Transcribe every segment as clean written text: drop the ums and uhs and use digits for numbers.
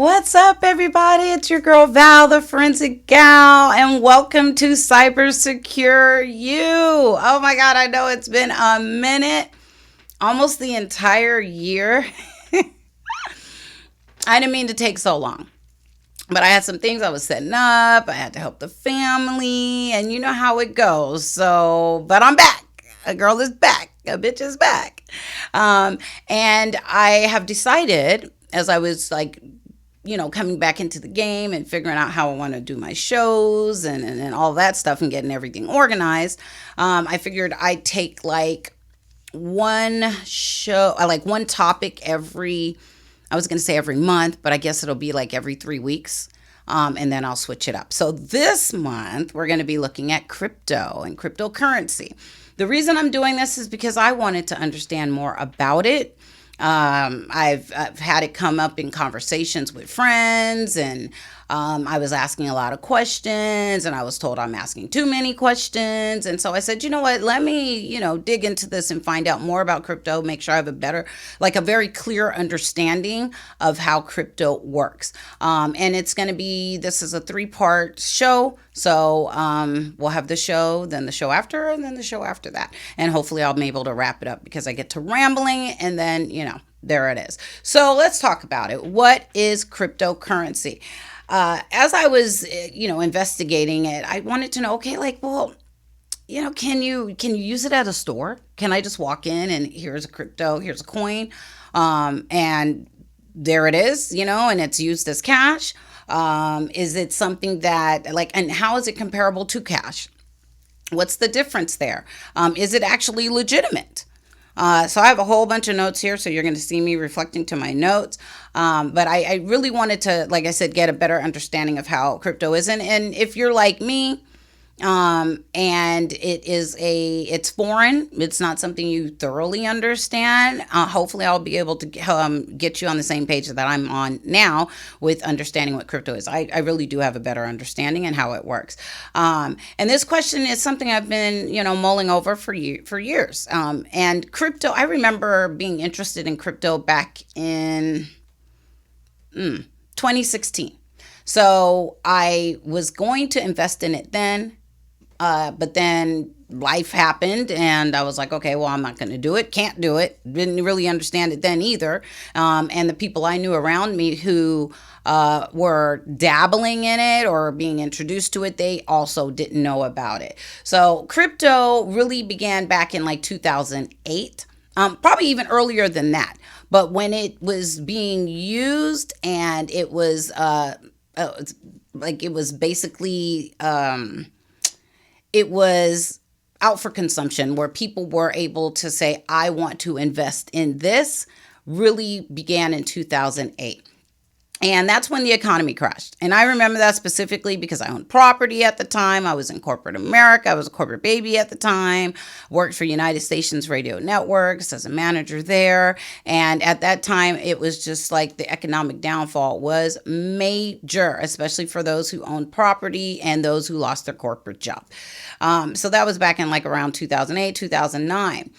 What's up, everybody? It's your girl Val the Forensic Gal, and welcome to Cyber Secure You. Oh my God, I know it's been a minute, almost the entire year. I didn't mean to take so long, but I had some things I was setting up. I had to help the family, and you know how it goes. But I'm back. A girl is back. A bitch is back. And I have decided, as I was coming back into the game and figuring out how I want to do my shows and all that stuff and getting everything organized, I figured I'd take one show, one topic I was going to say every month, but I guess it'll be like every 3 weeks. And then I'll switch it up. So this month, we're going to be looking at crypto and cryptocurrency. The reason I'm doing this is because I wanted to understand more about it. I've had it come up in conversations with friends, and I was asking a lot of questions, and I was told I'm asking too many questions. And so I said, you know what, let me, dig into this and find out more about crypto, make sure I have a very clear understanding of how crypto works. And this is a 3-part show. So we'll have the show, then the show after, and then the show after that. And hopefully I'll be able to wrap it up because I get to rambling, and then, there it is. So let's talk about it. What is cryptocurrency? As I was, investigating it, I wanted to know, okay, can you use it at a store? Can I just walk in and here's a coin, and there it is, and it's used as cash? Is it something that and how is it comparable to cash? What's the difference there? Is it actually legitimate? So I have a whole bunch of notes here, so you're going to see me reflecting to my notes. But I really wanted to, like I said, get a better understanding of how crypto is. And if you're like me, and it's foreign, it's not something you thoroughly understand, hopefully I'll be able to get you on the same page that I'm on now with understanding what crypto is. I really do have a better understanding and how it works. And this question is something I've been, mulling over for years. And crypto, I remember being interested in crypto back in 2016. So I was going to invest in it then. But then life happened, and I was like, okay, well, I'm not going to do it. Can't do it. Didn't really understand it then either. And the people I knew around me who were dabbling in it or being introduced to it, they also didn't know about it. So crypto really began back in 2008, probably even earlier than that. But when it was being used, and it was basically it was out for consumption, where people were able to say, I want to invest in this, really began in 2008. And that's when the economy crashed. And I remember that specifically because I owned property at the time. I was in corporate America. I was a corporate baby at the time. Worked for United Stations Radio Networks as a manager there. And at that time, it was just like the economic downfall was major, especially for those who owned property and those who lost their corporate job. So that was back in around 2008, 2009.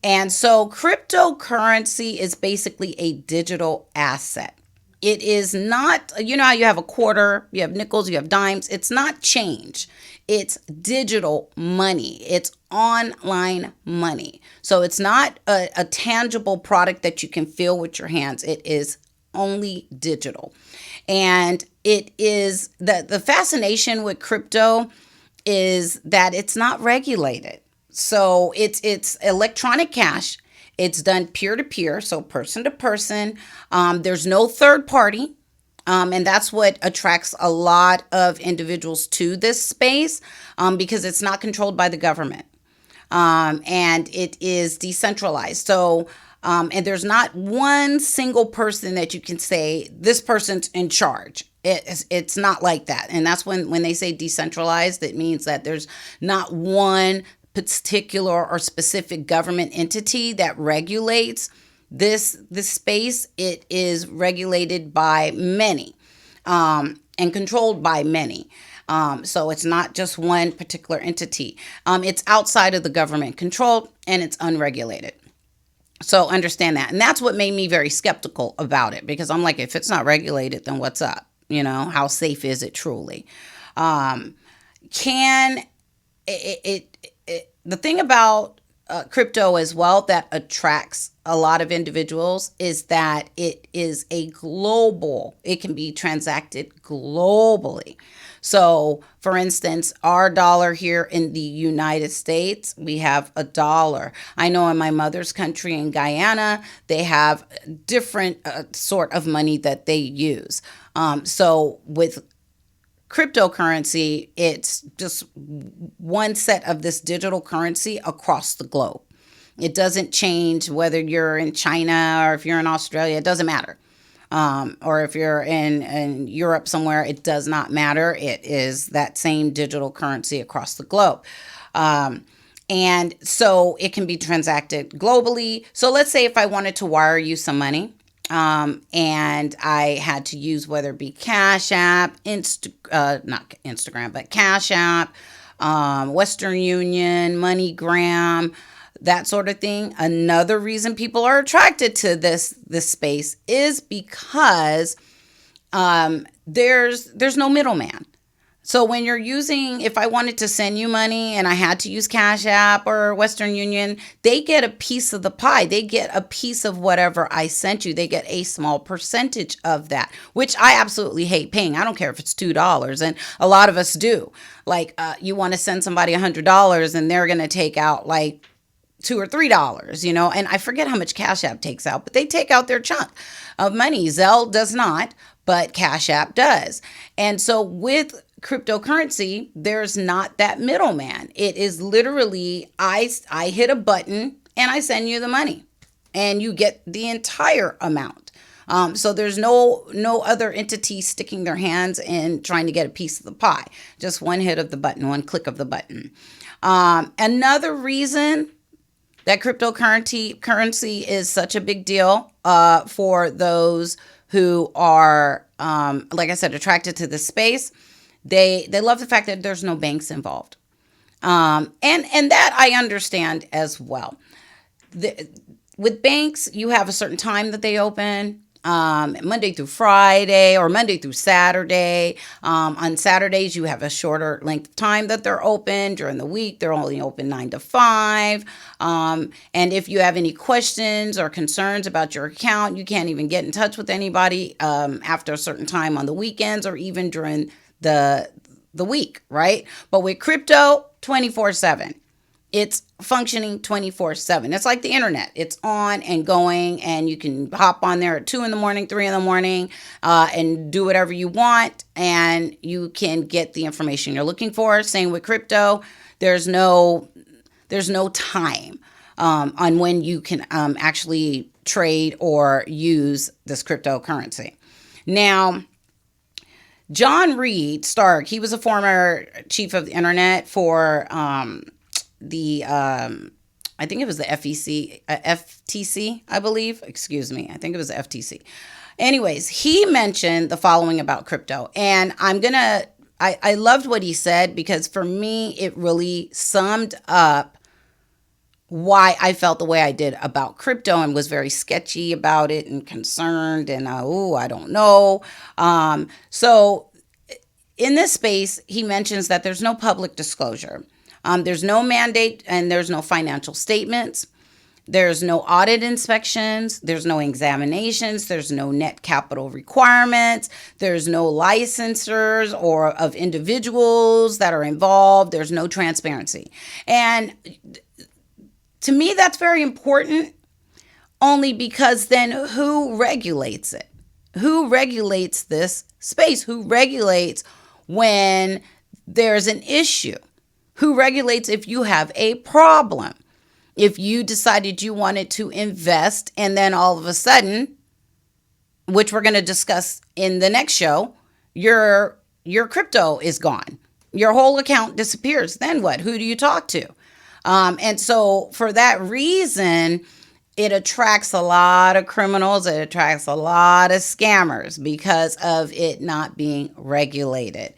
And so cryptocurrency is basically a digital asset. It is not, how you have a quarter, you have nickels, you have dimes. It's not change. It's digital money. It's online money. So it's not a tangible product that you can feel with your hands. It is only digital. And it is the fascination with crypto is that it's not regulated. So it's electronic cash. It's done peer-to-peer, so person to person. There's no third party. And that's what attracts a lot of individuals to this space, because it's not controlled by the government. And it is decentralized. So, and there's not one single person that you can say, this person's in charge. It's not like that. And that's when they say decentralized, it means that there's not one particular or specific government entity that regulates this space. It is regulated by many, and controlled by many. So it's not just one particular entity. It's outside of the government control, and it's unregulated. So understand that. And that's what made me very skeptical about it, because I'm like, if it's not regulated, then what's up? How safe is it truly? Um, can the thing about crypto as well that attracts a lot of individuals is that it is a global, it can be transacted globally. So, for instance, our dollar here in the United States, we have a dollar. I know in my mother's country in Guyana, they have different sort of money that they use. So, with cryptocurrency, it's just one set of this digital currency across the globe. It doesn't change whether you're in China or if you're in Australia, it doesn't matter. Or if you're in Europe somewhere, it does not matter. It is that same digital currency across the globe. And so it can be transacted globally. So let's say if I wanted to wire you some money, and I had to use whether it be Cash App, not Instagram, but Cash App, Western Union, MoneyGram, that sort of thing. Another reason people are attracted to this space is because there's no middleman. So when you're using, if I wanted to send you money and I had to use Cash App or Western Union, they get a piece of the pie. They get a piece of whatever I sent you. They get a small percentage of that, which I absolutely hate paying. I don't care if it's $2. And a lot of us do. Like you want to send somebody $100 and they're going to take out like $2 or $3, and I forget how much Cash App takes out, but they take out their chunk of money. Zelle does not, but Cash App does. And so with cryptocurrency, there's not that middleman. It is literally, I hit a button and I send you the money and you get the entire amount. So there's no other entity sticking their hands in trying to get a piece of the pie. Just one hit of the button, one click of the button. Another reason that cryptocurrency is such a big deal for those who are, like I said, attracted to the space. They love the fact that there's no banks involved. And that I understand as well. With banks, you have a certain time that they open, Monday through Friday or Monday through Saturday. On Saturdays, you have a shorter length of time that they're open. During the week, they're only open 9 to 5. And if you have any questions or concerns about your account, you can't even get in touch with anybody after a certain time on the weekends or even during the week, right? But with crypto, 24/7. It's functioning 24/7. It's like the internet. It's on and going, and you can hop on there at 2 in the morning, 3 in the morning, and do whatever you want, and you can get the information you're looking for. Same with crypto. There's no time on when you can actually trade or use this cryptocurrency. Now, John Reed Stark, he was a former chief of the internet for I think it was the FTC, I believe. Excuse me. I think it was the FTC. Anyways, he mentioned the following about crypto. And I loved what he said because for me, it really summed up why I felt the way I did about crypto and was very sketchy about it and concerned and I don't know. So in this space, he mentions that there's no public disclosure. There's no mandate and there's no financial statements. There's no audit inspections. There's no examinations. There's no net capital requirements. There's no licensors or of individuals that are involved. There's no transparency. And to me, that's very important only because then who regulates it? Who regulates this space? Who regulates when there's an issue? Who regulates if you have a problem? If you decided you wanted to invest and then all of a sudden, which we're going to discuss in the next show, your crypto is gone. Your whole account disappears. Then what? Who do you talk to? And so for that reason, it attracts a lot of criminals. It attracts a lot of scammers because of it not being regulated.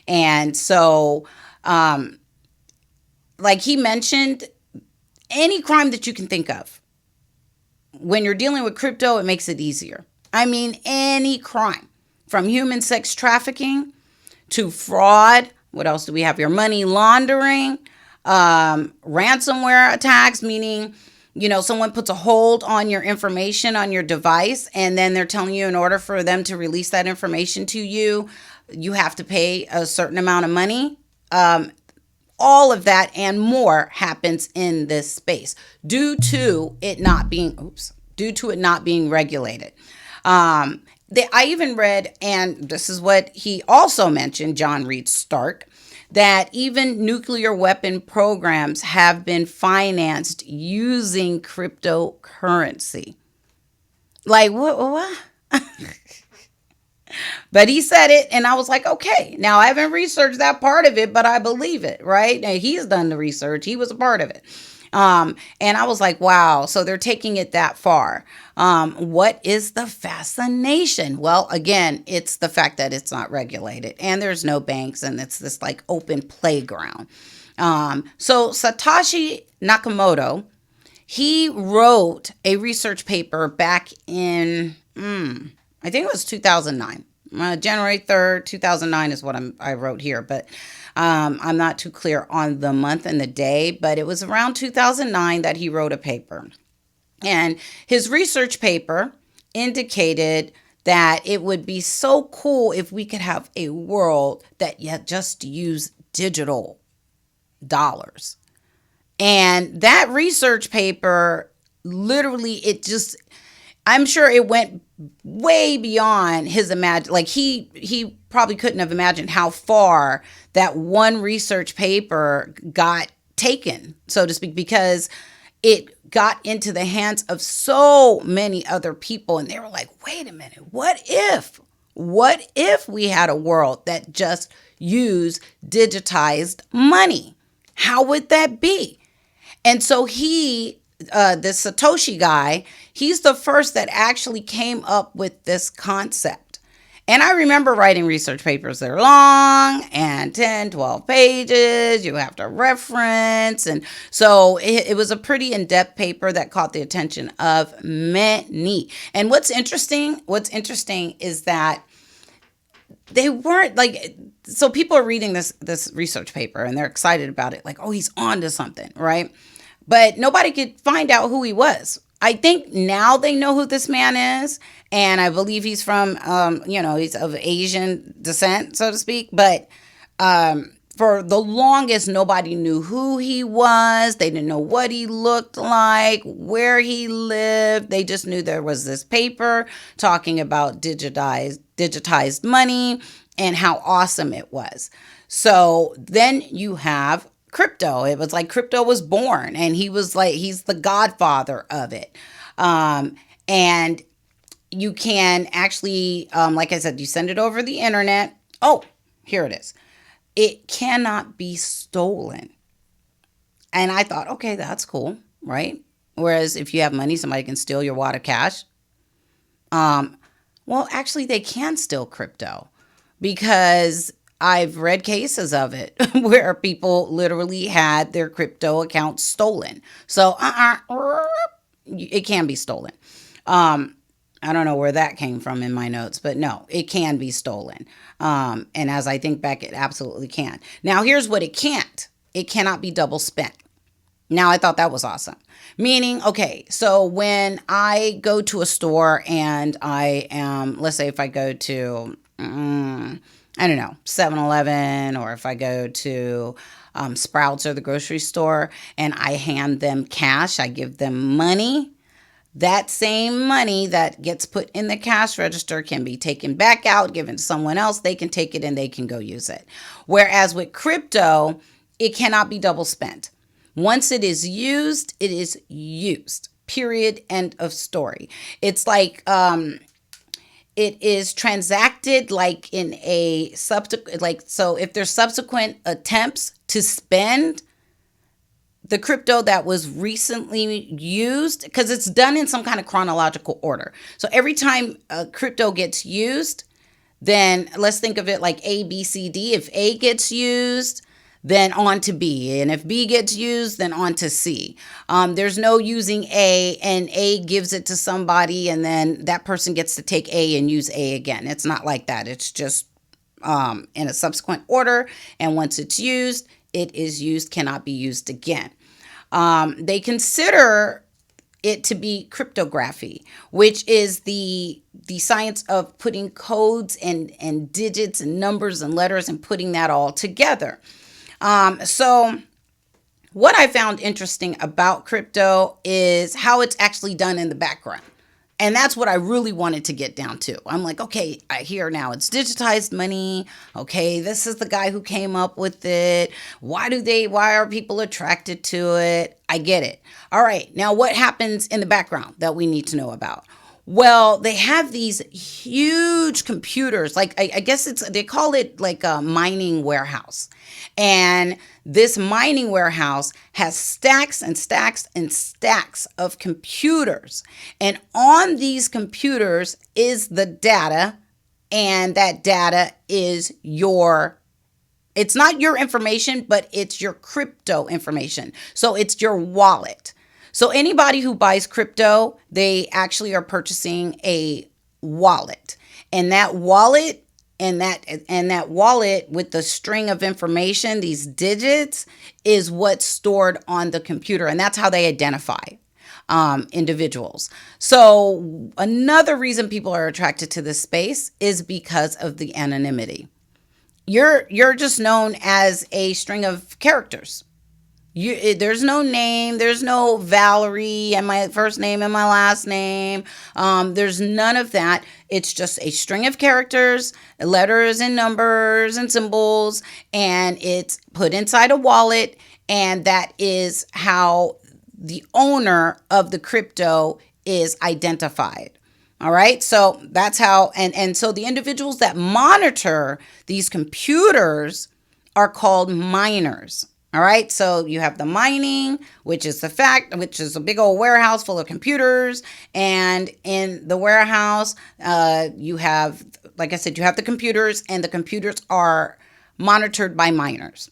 And so, like he mentioned, any crime that you can think of, when you're dealing with crypto, it makes it easier. I mean, any crime from human sex trafficking to fraud. What else do we have here? Money laundering, ransomware attacks, meaning, someone puts a hold on your information on your device, and then they're telling you in order for them to release that information to you, you have to pay a certain amount of money. All of that and more happens in this space due to it not being regulated. I even read, and this is what he also mentioned, John Reed Stark, that even nuclear weapon programs have been financed using cryptocurrency. Like, what? But he said it, and I was like, okay. Now, I haven't researched that part of it, but I believe it, right? Now, he's done the research. He was a part of it. And I was like, wow, so they're taking it that far. What is the fascination? Well, again, it's the fact that it's not regulated and there's no banks and it's this like open playground. So Satoshi Nakamoto, he wrote a research paper back in, I think it was 2009. January 3rd, 2009 is what I wrote here, but I'm not too clear on the month and the day, but it was around 2009 that he wrote a paper. And his research paper indicated that it would be so cool if we could have a world that just use digital dollars. And that research paper, literally, I'm sure it went way beyond his like he probably couldn't have imagined how far that one research paper got taken, so to speak, because it got into the hands of so many other people, and they were like, wait a minute, what if we had a world that just used digitized money? How would that be? And so this Satoshi guy, he's the first that actually came up with this concept. And I remember writing research papers that are long and 10, 12 pages. You have to reference. And so it was a pretty in-depth paper that caught the attention of many. And what's interesting is that they weren't like, so people are reading this research paper and they're excited about it. Like, oh, he's on to something, right? But nobody could find out who he was. I think now they know who this man is. And I believe he's from, he's of Asian descent, so to speak. But for the longest, nobody knew who he was. They didn't know what he looked like, where he lived. They just knew there was this paper talking about digitized money and how awesome it was. So then you have crypto. It was like crypto was born, and he's the godfather of it. And you can actually, like I said, you send it over the internet. Oh, here it is. It cannot be stolen. And I thought, okay, that's cool, right? Whereas if you have money, somebody can steal your wad of cash. Well, actually, they can steal crypto, because I've read cases of it where people literally had their crypto accounts stolen. So it can be stolen. I don't know where that came from in my notes, but no, it can be stolen. And as I think back, it absolutely can. Now, here's what it can't. It cannot be double spent. Now, I thought that was awesome. Meaning, okay, so when I go to a store and I am, let's say if I go to, I don't know, 7-Eleven, or if I go to Sprouts or the grocery store and I hand them cash, I give them money. That same money that gets put in the cash register can be taken back out, given to someone else. They can take it and they can go use it. Whereas with crypto, it cannot be double spent. Once it is used, it is used. Period. End of story. It's like it is transacted like in a subsequent, like, so if there's subsequent attempts to spend the crypto that was recently used, because it's done in some kind of chronological order. So every time crypto gets used, then let's think of it like A, B, C, D. If A gets used, then on to B. And if B gets used, then on to C. There's no using A and A gives it to somebody and then that person gets to take A and use A again. It's not like that. It's just in a subsequent order. And once it's used, it is used, cannot be used again. They consider it to be cryptography, which is the science of putting codes and digits and numbers and letters and putting that all together. So what I found interesting about crypto is how it's actually done in the background. And that's what I really wanted to get down to. I'm like, okay, I hear now it's digitized money. Okay, this is the guy who came up with it. Why are people attracted to it? I get it. All right, now what happens in the background that we need to know about? Well, they have these huge computers, like I guess they call it like a mining warehouse. And this mining warehouse has stacks and stacks and stacks of computers. And on these computers is the data, and that data is it's not your information, but it's your crypto information. So it's your wallet. So anybody who buys crypto, they actually are purchasing a wallet. And that wallet with the string of information, these digits, is what's stored on the computer. And that's how they identify individuals. So another reason people are attracted to this space is because of the anonymity. You're just known as a string of characters. There's no name, there's no Valerie and my first name and my last name. There's none of that. It's just a string of characters, letters and numbers and symbols, and it's put inside a wallet, and that is how the owner of the crypto is identified. All right, so that's how, and so the individuals that monitor these computers are called miners. All right, so you have the mining, which is a big old warehouse full of computers. And in the warehouse, you have, like I said, you have the computers, and the computers are monitored by miners.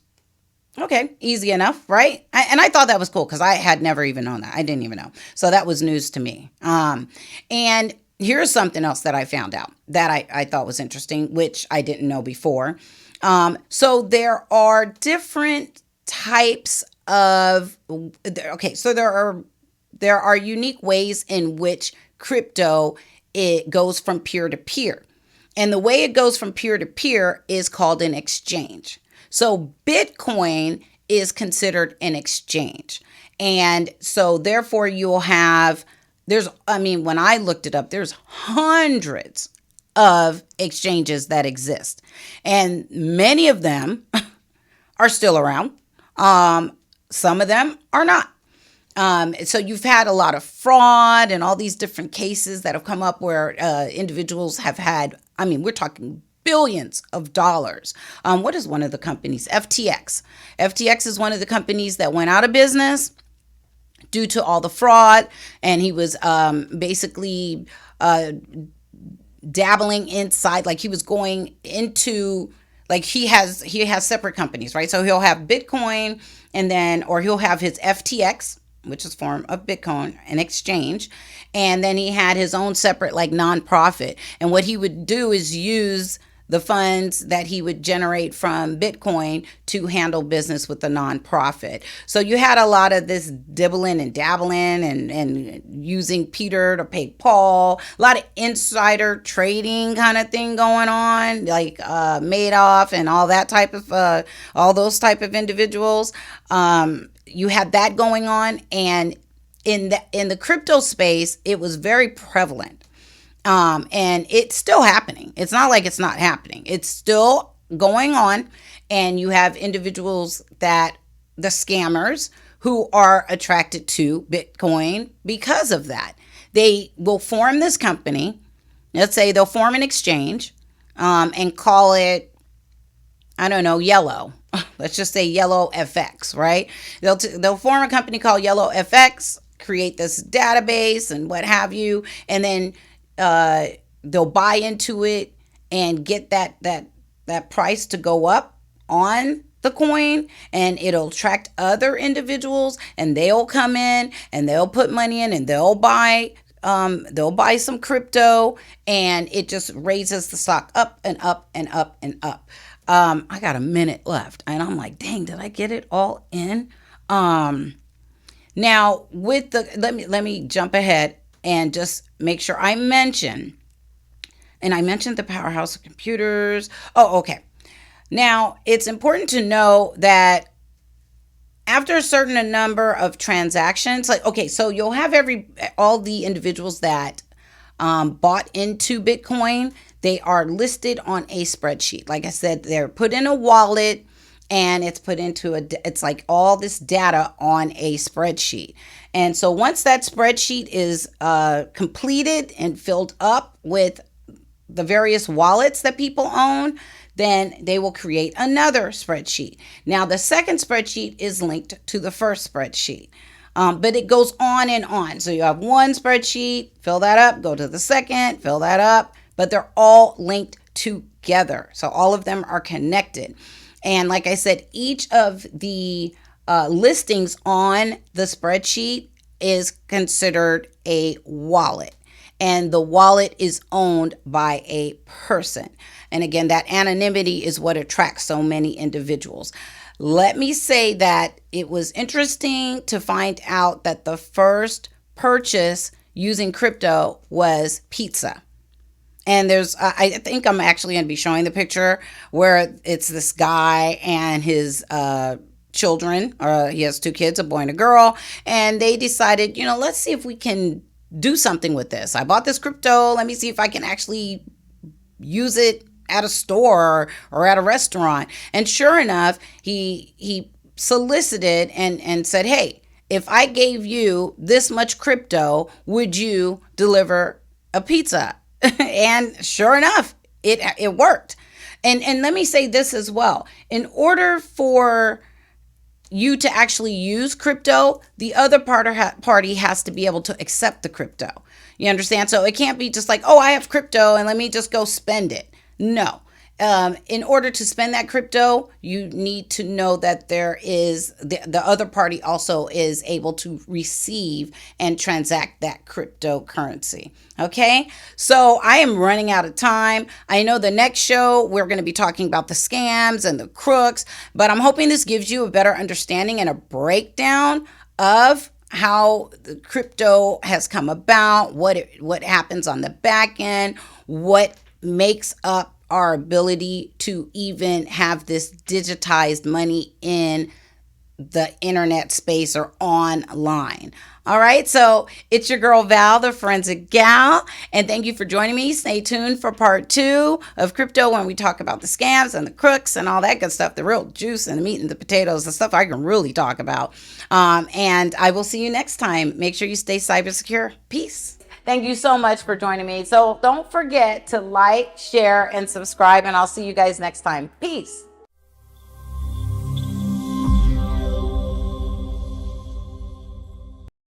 Okay, easy enough, right? And I thought that was cool because I had never even known that. I didn't even know. So that was news to me. And here's something else that I found out that I thought was interesting, which I didn't know before. So there are different types of so there are unique ways in which crypto, it goes from peer to peer, and the way it goes from peer to peer is called an exchange. So Bitcoin is considered an exchange, and so therefore you'll have when I looked it up, there's hundreds of exchanges that exist, and many of them are still around. Some of them are not. So you've had a lot of fraud and all these different cases that have come up where individuals have had, we're talking billions of dollars. What is one of the companies? FTX. FTX is one of the companies that went out of business due to all the fraud. And he was basically dabbling inside, like he was going into, like he has separate companies, right? So he'll have Bitcoin or he'll have his FTX, which is a form of Bitcoin, an exchange. And then he had his own separate like nonprofit. And what he would do is use the funds that he would generate from Bitcoin to handle business with the nonprofit. So you had a lot of this dibbling and dabbling and using Peter to pay Paul, a lot of insider trading kind of thing going on, like Madoff and all that type of, all those type of individuals. You had that going on, and in the crypto space, it was very prevalent. And it's still happening. It's not like it's not happening. It's still going on. And you have individuals the scammers, who are attracted to Bitcoin because of that. They will form this company. Let's say they'll form an exchange and call it, I don't know, Yellow. Let's just say Yellow FX, right? They'll form a company called Yellow FX, create this database and what have you. And then they'll buy into it and get that price to go up on the coin, and it'll attract other individuals, and they'll come in and they'll put money in and they'll buy some crypto, and it just raises the stock up and up and up and up. I got a minute left, and I'm like, dang, did I get it all in? Now with the let me jump ahead and just make sure I mention, and I mentioned the powerhouse of computers. Oh, okay. Now, it's important to know that after a certain number of transactions, like, okay, so you'll have all the individuals that bought into Bitcoin. They are listed on a spreadsheet. Like I said, they're put in a wallet, and it's put into it's like all this data on a spreadsheet. And so once that spreadsheet is completed and filled up with the various wallets that people own, then they will create another spreadsheet. Now, the second spreadsheet is linked to the first spreadsheet, but it goes on and on. So you have one spreadsheet, fill that up, go to the second, fill that up, but they're all linked together. So all of them are connected. And like I said, each of the listings on the spreadsheet is considered a wallet, and the wallet is owned by a person. And again, that anonymity is what attracts so many individuals. Let me say that it was interesting to find out that the first purchase using crypto was pizza. And I think I'm actually going to be showing the picture where it's this guy and his children. He has two kids, a boy and a girl. And they decided, let's see if we can do something with this. I bought this crypto. Let me see if I can actually use it at a store or at a restaurant. And sure enough, he solicited and said, hey, if I gave you this much crypto, would you deliver a pizza? And sure enough, it worked. And let me say this as well. In order for you to actually use crypto, the other party has to be able to accept the crypto. You understand? So it can't be just like, oh, I have crypto and let me just go spend it. No. In order to spend that crypto, you need to know that there is the other party also is able to receive and transact that cryptocurrency. Okay, so I am running out of time. I know the next show we're going to be talking about the scams and the crooks, but I'm hoping this gives you a better understanding and a breakdown of how the crypto has come about, what happens on the back end, what makes up our ability to even have this digitized money in the internet space or online. All right, so it's your girl Val, the Forensic Gal, and thank you for joining me. Stay tuned for part 2 of crypto when we talk about the scams and the crooks and all that good stuff, the real juice and the meat and the potatoes, the stuff I can really talk about. And I will see you next time. Make sure you stay cyber secure. Peace. Thank you so much for joining me. So don't forget to like, share, and subscribe, and I'll see you guys next time. Peace.